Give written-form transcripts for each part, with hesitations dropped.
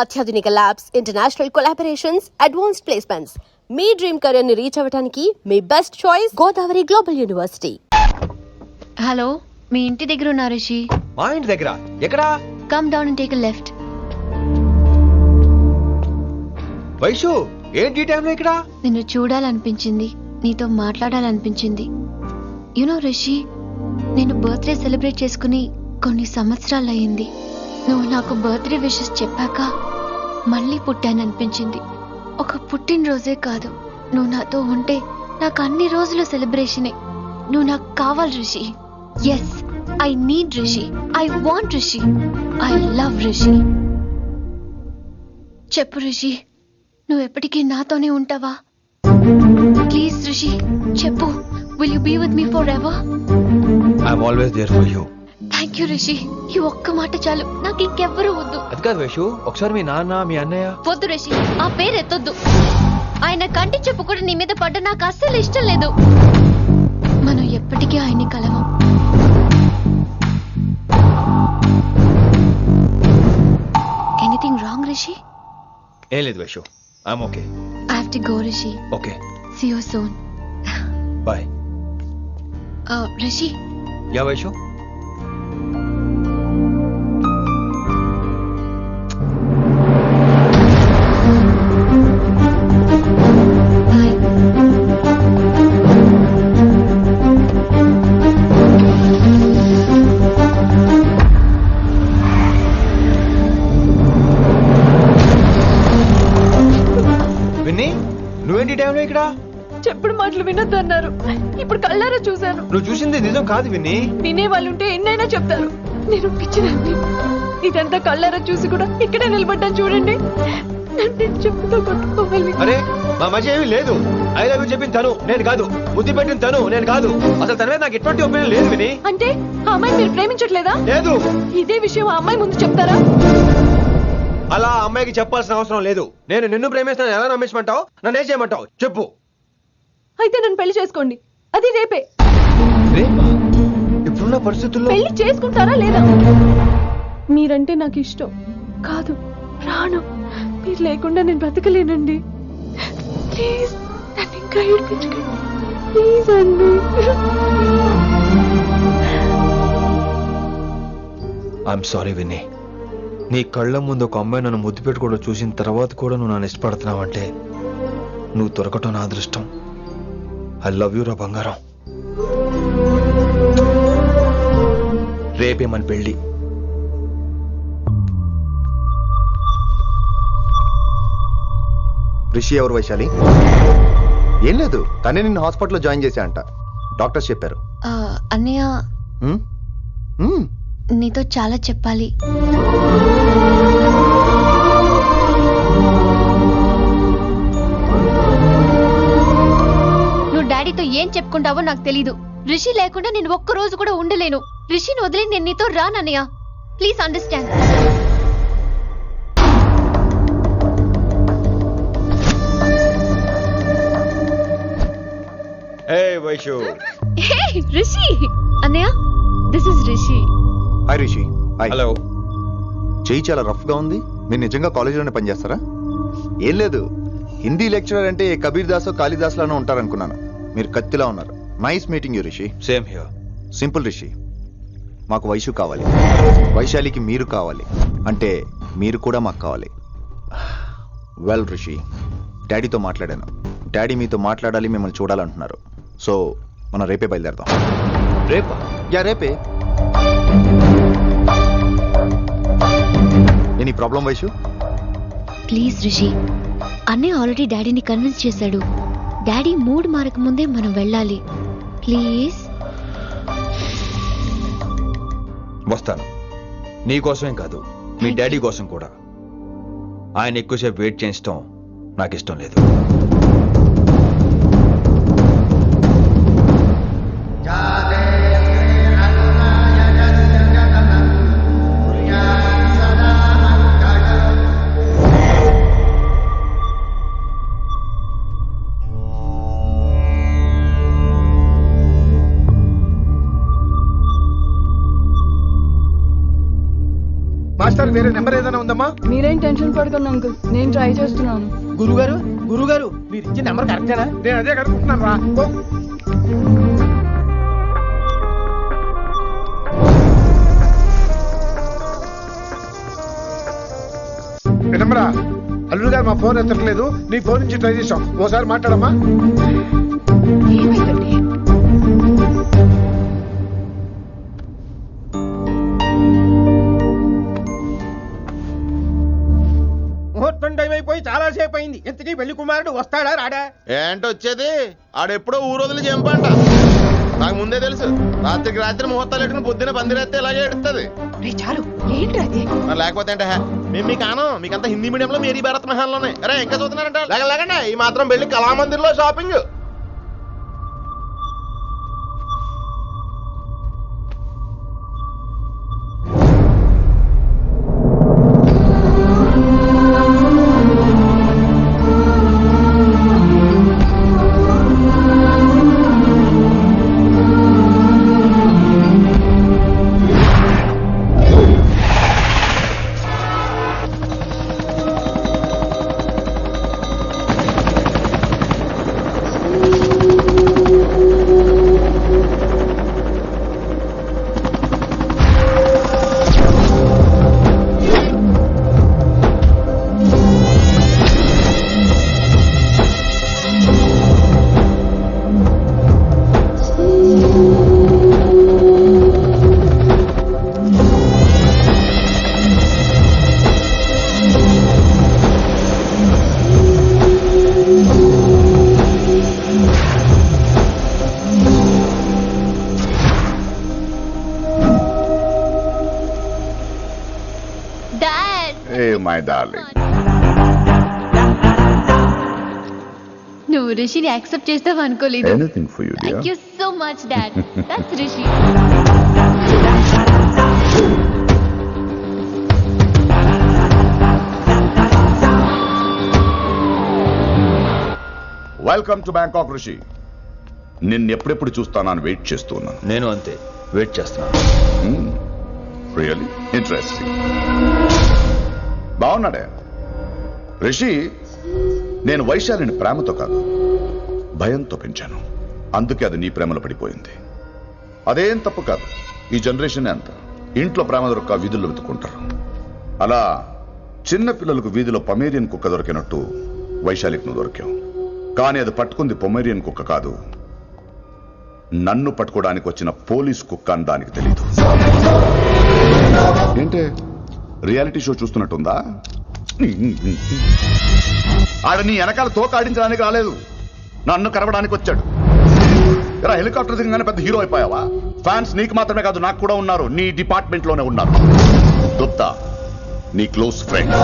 అత్యాధునిక labs, international collaborations, advanced placements. మీ dream career ని రీచ్ అవ్వడానికి మీ best choice Godavari global university. Hello, మీ ఇంటి దగ్గర ఉన్నా రిషి. మా ఇంటి దగ్గర ఎక్కడా? Come down and take a left. Vaishu, ఏంటి ఈ టైంలో ఇక్కడ? నిన్ను చూడాలనిపించింది, నీతో మాట్లాడాలనిపించింది. యునో రిషి, నేను బర్త్డే సెలబ్రేట్ చేసుకుని కొన్ని సంవత్సరాలు అయ్యింది. నువ్వు నాకు బర్త్డే విషెస్ చెప్పాక మళ్ళీ పుట్టాననిపించింది. ఒక పుట్టినరోజే కాదు, నువ్వు నాతో ఉంటే నాకు అన్ని రోజుల సెలబ్రేషనే. నువ్వు నాకు కావాలి Rishi. Yes, I need Rishi, I want Rishi, I love Rishi. చెప్పు రిషి, నువ్వు ఎప్పటికీ నాతోనే ఉంటావా? ప్లీజ్ రిషి చెప్పు. Will you be with me forever? I'm always there for you. Thank you Rishi. ఈ ఒక్క మాట చాలు, నాకు ఇంకెవ్వరూ వద్దు. అది కాదు వైషు, ఒకసారి మీ నాన్న, మీ అన్నయ్య. వద్దు రిషి, ఆ పేరు ఎత్తొద్దు. ఆయన కంటి చెప్పు కూడా నీ మీద పడ్డ నాకు అస్సలు ఇష్టం లేదు. మనం ఎప్పటికీ ఆయన్ని కలవం. Anything wrong Rishi? ఏం లేదు Vaishu, I'm okay. I have to go Rishi. Okay, see you soon. Bye. Rishi, yeah Vaishu. Vinny, నువ్వేంటి ఈ టైంలో ఇక్కడ? చెప్పుడు మాటలు వినొద్దన్నారు, ఇప్పుడు కళ్ళారా చూశాను. నువ్వు చూసింది నిజం కాదు విన్నీ. వినే వాళ్ళు ఉంటే ఎన్నైనా చెప్తారు. నేను పిచ్చిదాన్ని. ఇదంతా కళ్ళారా చూసి కూడా ఇక్కడే నిలబడ్డాను చూడండి. నన్ను చెప్పుతో కొట్టుకోవాలి. అరే, మా మధ్య ఏమీ లేదు. ఐ లవ్ యూ చెప్పిన తను నేను కాదు, బుద్ధి పెట్టిన తను నేను కాదు. అసలు తన మీద నాకు ఎటువంటి ఒపీనియన్ లేదు విని. అంటే ఆ అమ్మాయిని మీరు ప్రేమించట్లేదా? లేదు. ఇదే విషయం ఆ అమ్మాయి ముందు చెప్తారా? అలా ఆ అమ్మాయికి చెప్పాల్సిన అవసరం లేదు. నేను నిన్ను ప్రేమిస్తాను, ఎలా నమ్మించమంటావు? నన్ను ఏం చేయమంటావు చెప్పు. అయితే నన్ను పెళ్లి చేసుకోండి, అది రేపే. రేపా? ఇప్పుడున్న పరిస్థితుల్లో పెళ్లి చేసుకుంటారా లేదా? మీరంటే నాకు ఇష్టం కాదు, ప్రాణం. మీరు లేకుండా నేను బ్రతకలేనండి. ప్లీజ్ నన్ను ఇంకా ఏడిపించకండి. ప్లీజ్ అండి. I'm sorry Vinny. నీ కళ్ళ ముందు ఒక అమ్మాయి నన్ను ముద్దు పెట్టుకోవడం చూసిన తర్వాత కూడా నువ్వు నన్ను ఇష్టపడుతున్నావంటే నువ్వు దొరకటం నా అదృష్టం. ఐ లవ్ యూ రా బంగారం. రేపే మన పెళ్ళి. రిషి ఎవరు వైశాలి? ఏం లేదు, తనే నిన్ను హాస్పిటల్లో జాయిన్ చేశా అంట, డాక్టర్స్ చెప్పారు. అన్నయ్య, హ్మ్? హ్మ్. నీతో చాలా చెప్పాలి. నువ్వు డాడీతో ఏం చెప్పుకుంటావో నాకు తెలీదు. రిషి లేకుండా నేను ఒక్క రోజు కూడా ఉండలేను. రిషిని వదిలి నేను నీతో రానన్నయ్య. Please understand. Hey Vaishu. Hey Rishi. అన్నయ్య, this is Rishi. Hi Rishi. Hi. Hello. చెయ్యి చాలా రఫ్ గా ఉంది. మీరు నిజంగా కాలేజీలోనే పనిచేస్తారా? ఏం లేదు, హిందీ లెక్చరర్ అంటే కబీర్ దాసో కాళిదాస్ లానో ఉంటారనుకున్నాను. మీరు కత్తిలా ఉన్నారు. Nice meeting you Rishi. Same here. Simple Rishi, మాకు వైషు కావాలి, వైశాలికి మీరు కావాలి, అంటే మీరు కూడా మాకు కావాలి. వెల్ రిషి, డాడీతో మాట్లాడాను. డాడీ మీతో మాట్లాడాలి, మిమ్మల్ని చూడాలంటున్నారు. సో మనం రేపే బయలుదేరదాం. రేపా? యా రేపే. Any problem Vaishu? Please Rishi, అన్నయ్య ఆల్రెడీ డాడీని కన్విన్స్ చేశాడు. డాడీ మూడ్ మారక ముందే మనం వెళ్ళాలి. ప్లీజ్. వస్తాను. నీ కోసమేం కాదు, మీ డాడీ కోసం కూడా. ఆయన ఎక్కువసేపు వెయిట్ చేయించడం నాకు ఇష్టం లేదు. మాస్టర్ వేరే నెంబర్ ఏదైనా ఉందమ్మా? మీరేం టెన్షన్ పడకండి అంకుల్, నేను ట్రై చేస్తున్నాను. గురుగారు మీరు ఇచ్చిన నెంబర్ కరెక్టేనా? నేను అదే కనుక్కుంటున్నాను రా. నెంబరా? అల్లుడు గారు మా ఫోన్ ఎత్తట్లేదు, నీ ఫోన్ నుంచి ట్రై చేసాం, ఓసారి మాట్లాడమ్మా. ఏమైందండి? ముహూర్తం టైం అయిపోయి చాలా సేపు అయింది. ఇంతకీ పెళ్లి కుమారుడు వస్తాడా రాడా? ఏంటి వచ్చేది? ఆడెప్పుడో ఊరోజులు చెంపంట. నాకు ముందే తెలుసు. రాత్రికి రాత్రి ముహూర్తాలు పెట్టుకుని పొద్దున పందిరేస్తే ఇలాగే ఎడుతుంది. చాలు, ఏంటది? మరి లేకపోతే అంటే మేము మీకు ఆనం మీకంతా హిందీ మీడియంలో మేరీ భారత్ మహాల్లోనే. అరే ఇంకా చూస్తున్నారంట లేకండి ఈ మాత్రం వెళ్ళి కళామందిర్లో షాపింగ్. మై డార్లింగ్, నువ్వు రిషిని యాక్సెప్ట్ చేస్తావు అనుకోలేదు. Anything for you dear. Thank you so much dad. That's Rishi. Welcome to Bangkok Rishi. నిన్నెప్పుడెప్పుడు చూస్తానని వెయిట్ చేస్తున్నాను. నేను అంతే వెయిట్ చేస్తున్నాను. Really interesting. బాగున్నాడే రిషి. నేను వైశాలిని ప్రేమతో కాదు భయంతో పెంచాను. అందుకే అది నీ ప్రేమలో పడిపోయింది. అదేం తప్పు కాదు. ఈ జనరేషన్ అంత ఇంట్లో ప్రేమ దొరక్క వీధుల్లో వెతుకుంటారు. అలా చిన్న పిల్లలకు వీధిలో పమేరియన్ కుక్క దొరికినట్టు వైశాలికి నువ్వు దొరికావు. కానీ అది పట్టుకుంది పొమేరియన్ కుక్క కాదు, నన్ను పట్టుకోవడానికి వచ్చిన పోలీస్ కుక్క అని దానికి తెలీదు. ఏంటే రియాలిటీ షో చూస్తున్నట్టుందా? ఆడ నీ వెనకాల తోక ఆడించడానికి రాలేదు, నన్ను కరవడానికి వచ్చాడు. ఇలా హెలికాప్టర్ దిగగానే పెద్ద హీరో అయిపోయావా? ఫ్యాన్స్ నీకు మాత్రమే కాదు నాకు కూడా ఉన్నారు. నీ డిపార్ట్మెంట్ లోనే ఉన్నారు. గుప్తా నీ క్లోజ్ ఫ్రెండ్.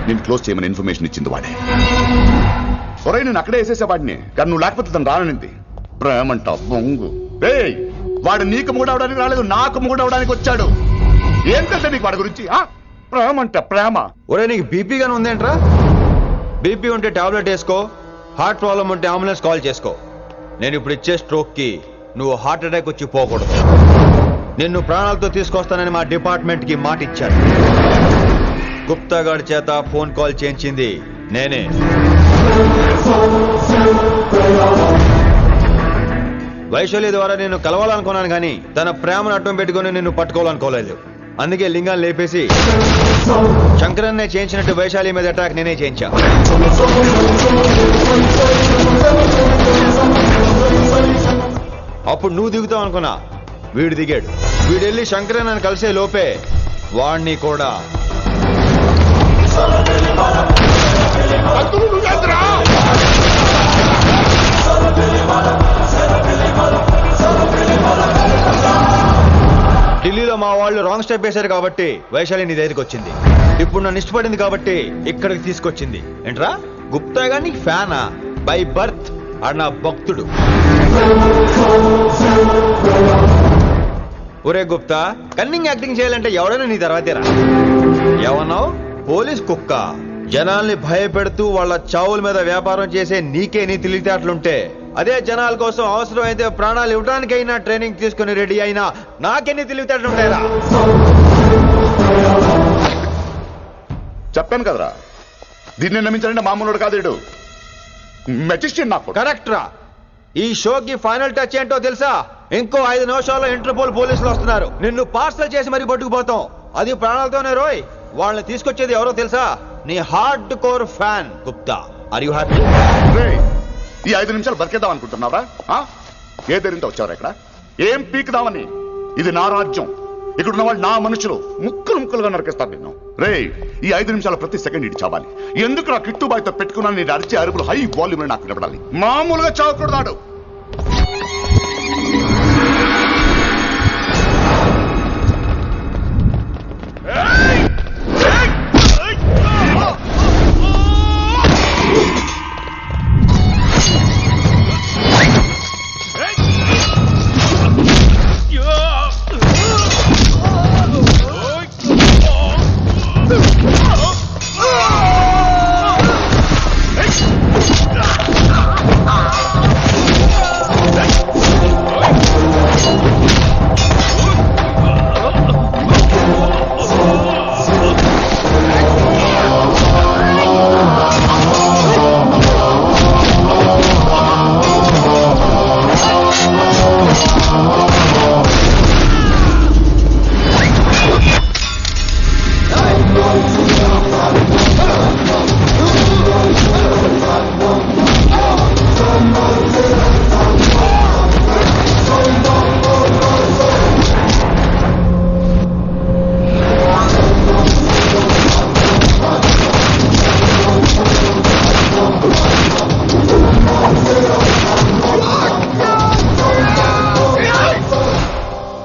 నేను క్లోజ్ చేయమని ఇన్ఫర్మేషన్ ఇచ్చింది వాడే. ఒరే నేను అక్కడే వేసేసేవాడిని, కానీ నువ్వు లేకపోతే తను రానుంది. ప్రేమంట బొంగు. వాడు నీకు మూడవడానికి రాలేదు, నాకు మూడవడానికి వచ్చాడు. ఏం తెలుసా నీకు వాడి గురించి? ప్రేమంట ప్రేమ. ఒరే నీకు బీపీ గానీ ఉందేంట్రా? బీపీ ఉంటే టాబ్లెట్ వేసుకో, హార్ట్ ప్రాబ్లం ఉంటే అంబులెన్స్ కాల్ చేసుకో. నేను ఇప్పుడు ఇచ్చే స్ట్రోక్ కి నువ్వు హార్ట్ అటాక్ వచ్చి పోకూడదు. నిన్ను ప్రాణాలతో తీసుకొస్తానని మా డిపార్ట్మెంట్ కి మాట ఇచ్చాడు. గుప్తా గారి చేత ఫోన్ కాల్ చేయించింది నేనే. వైశాలి ద్వారా నేను కలవాలనుకున్నాను కానీ తన ప్రేమను అడ్డం పెట్టుకుని నిన్ను పట్టుకోవాలనుకోలేదు. అందుకే లింగాన్ని లేపేసి శంకరన్నే చేయించినట్టు వైశాలి మీద అటాక్ నేనే చేయించా. అప్పుడు నువ్వు దిగుతావు అనుకున్నా, వీడు దిగాడు. వీడెళ్ళి శంకరన్నని కలిసే లోపే వాణ్ణి కూడా ఢిల్లీలో మా వాళ్ళు రాంగ్ స్టెప్ వేశారు కాబట్టి వైశాలి నీ దగ్గరికి వచ్చింది. ఇప్పుడు నన్ను ఇష్టపడింది కాబట్టి ఇక్కడికి తీసుకొచ్చింది. ఏంట్రా గుప్తా గాని ఫ్యానా? బై బర్త్ ఆడు నా భక్తుడు. ఒరే గుప్తా, కన్నింగ్ యాక్టింగ్ చేయాలంటే ఎవడైనా నీ తర్వాతేరా. ఏమన్నావు? పోలీస్ కుక్క. జనాల్ని భయపెడుతూ వాళ్ళ చావుల మీద వ్యాపారం చేసే నీకే నీ తెలివితేటలుంటే అదే జనాల కోసం అవసరమైతే ప్రాణాలు ఇవ్వడానికైనా ట్రైనింగ్ తీసుకుని రెడీ అయినా నాకెన్ని తెలివితేటలుంటాయిరా? చెప్పాను కదరా, దీన్ని నమ్మించాలంటే మామూలుడు కాదు వీడు. మెజిస్ట్రియన్ నాకు. కరెక్ట్ రా. ఈ షోకి ఫైనల్ టచ్ ఏంటో తెలుసా? ఇంకో 5 నిమిషాల్లో ఇంటర్పోల్ పోలీసులు వస్తున్నారు. నిన్ను పార్సల్ చేసి మరీ పట్టుకుపోతాం, అది ప్రాణాలతోనే రోయ్. వాళ్ళని తీసుకొచ్చేది ఎవరో తెలుసా? నీ hardcore fan Gupta. Are you happy? రేయ్, ఈ 5 నిమిషాలు బతికేద్దాం అనుకుంటున్నావరా? ఏ ధైర్యంతో వచ్చావరా ఇక్కడ? ఏం పీకుదామని? ఇది నా రాజ్యం, ఇక్కడున్న వాళ్ళు నా మనుషులు. ముక్కలు ముక్కలుగా నరికేస్తారు నిన్ను. రేయ్, ఈ 5 నిమిషాల ప్రతి సెకండ్ ఇటు చావాలి. ఎందుకు నా కిట్టుబాయ్తో పెట్టుకున్నాను? నేను అరిచే అరుపులు హై వాల్యూమ్ నాకు వినపడాలి. మామూలుగా చావకూడదాడు.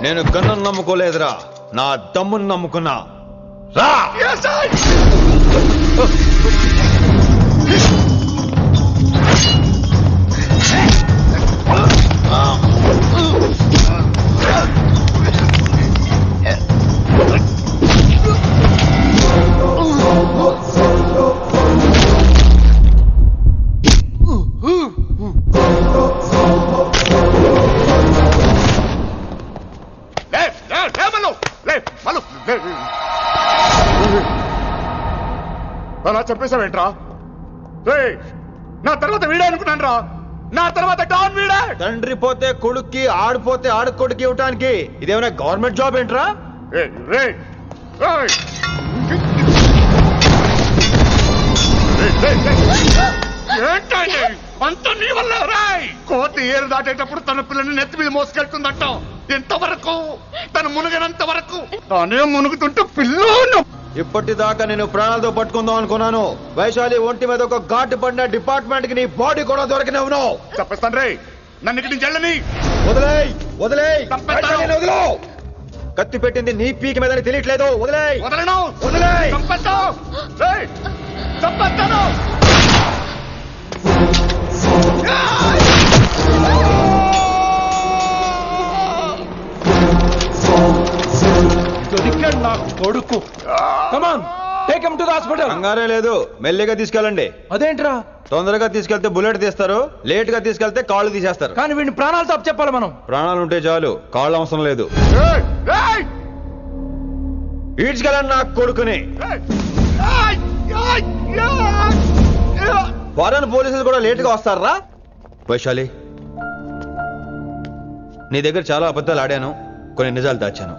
నేను గన్నును నమ్ముకోలేదురా, నా దమ్మును నమ్ముకున్నా. రా. అలా చెప్పేశావేంట్రా? నా తర్వాత వీడే అనుకున్నాను రా. నా తర్వాత డాన్ వీడే. తండ్రి పోతే కొడుక్కి, ఆడిపోతే ఆడకొడుకు ఇవ్వటానికి ఇదేమైనా గవర్నమెంట్ జాబ్ ఏంట్రా? అంత నీ వల్ల రాయ్. కోతి ఏరు దాటేటప్పుడు తన పిల్లని నెత్తి మీద మోసుకెళ్తుందంట. ఎంతవరకు? తను మునిగినంత వరకు. తానే మునుగుతుంటే పిల్లను. ఇప్పటిదాకా నేను ప్రాణాలతో పట్టుకుందాం అనుకున్నాను. వైశాలి ఒంటి మీద ఒక ఘాటు పడిన డిపార్ట్మెంట్ కి నీ బాడీ కూడా దొరికినవును. చెప్పేస్తాను రే, నన్ను ఇక్కడి నుంచి వెళ్ళని. వదిలేయ్, వదిలేయ్, వదిలో. కత్తి పెట్టింది నీ పీక మీదని తెలియట్లేదు. వదిలేయ్. వదలను. వదిలేయ్. చంపేస్తాను. నా కొడుకు. Come on, take him to the hospital. కంగారే లేదు, మెల్లిగా తీసుకెళ్ళండి. అదేంట్రా? తొందరగా తీసుకెళ్తే బుల్లెట్ తీస్తారు, లేట్ గా తీసుకెళ్తే కాళ్ళు తీసేస్తారు. కానీ వీడిని ప్రాణాలతో చెప్పాలి మనం. ప్రాణాలు ఉంటే చాలు, కాళ్ళు అవసరం లేదు. ఈడ్చుకెళ్ళండి నా కొడుకుని. ఫారెన్ పోలీసులు కూడా లేట్ గా వస్తారా? వైశాలి, నీ దగ్గర చాలా అబద్ధాలు ఆడాను, కొన్ని నిజాలు దాచాను.